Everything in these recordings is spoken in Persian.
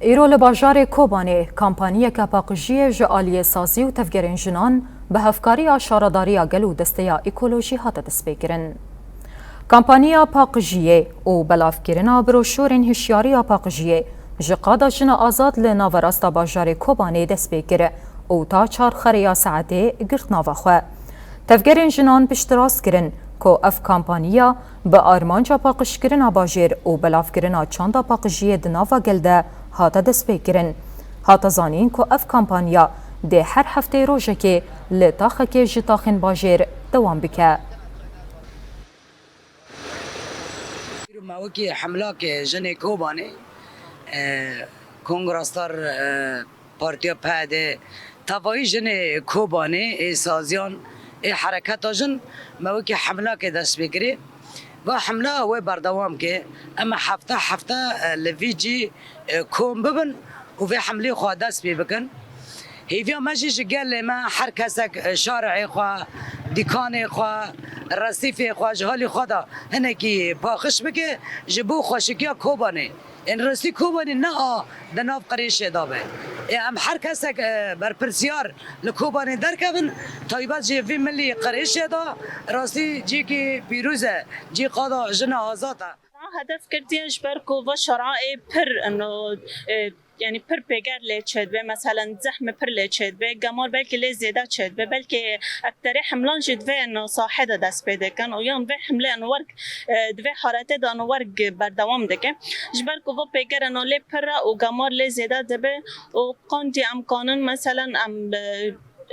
ایرو لباجار کوبانه کمپانی کپاقجی جعالی سازی و تفگرین جنان به هفکاری شارداری گلو دسته اکولوژی هات دسپیکرن. کمپانی پاقجیه و بلافگرنا بروشورین هشیاری پاقجیه جقادا جن آزاد لناوراستا باجار کوبانه دسپیکره و تا 4 خریا ساعته گرت ناوخواه. تفگرین جنان پشتراس کرن که اف کمپانیا به آرمانجا پاقشکرنا باجر و بلافگرنا چاندا پاقجیه دناوا گلده هاتا دسپیکرن. هاتا زانین که اف کمپانیا ده هر هفته روژه که لطاخه که جتاخن باجر دوام بکه. موکی حمله که جن کوبانه کنگرستار پارتیا پاده تفایی جن کوبانه سازیان حرکت جن موکی حمله که دست بگیره و حمله و بردوام که اما هفته لویجی کوم ببن و في حمله خوا دست بکن هیویا مجیش گل ما هر کسک شارع خوا دیکان خوا رصیف خوا جهالی خدا هنکی پاخش بکه جبو خوشکیا کوبانه این راستی کوبانه نه دناف قریش دابه ام هر کسک بر پرسیار لکوبانه درکبن تایبات جی وی ملی قریش دا راستی جی کی پیروزه جی قادا جن آزاده هدف کردیش بر کو و شرایع پر انه یعنی پر پیگر لیچد به مثلا زحمه پر لیچد به گمار بلکه لی زیاده چد به بلکه اکتر حملان جد و انه صاحد دست پیدا کن و یان به حمله انه ورگ دو حالت دانو ورگ بردوام دکه جبر کو و پیگر انه لی پر و گمار لی زیاده دبه و قاندی امکانن مثلا ام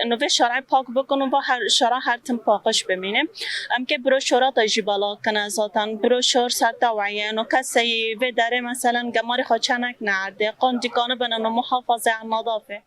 انه به شرع پاک بکنم با هر شرع هر تم پاکش بمینه ام که بروشورات بالا کنه ذاتن بروشور سر توعیه انه کسی و داره مثلا گماری خاچنک نرده قاندی کانه بنانو محافظه عن نظافه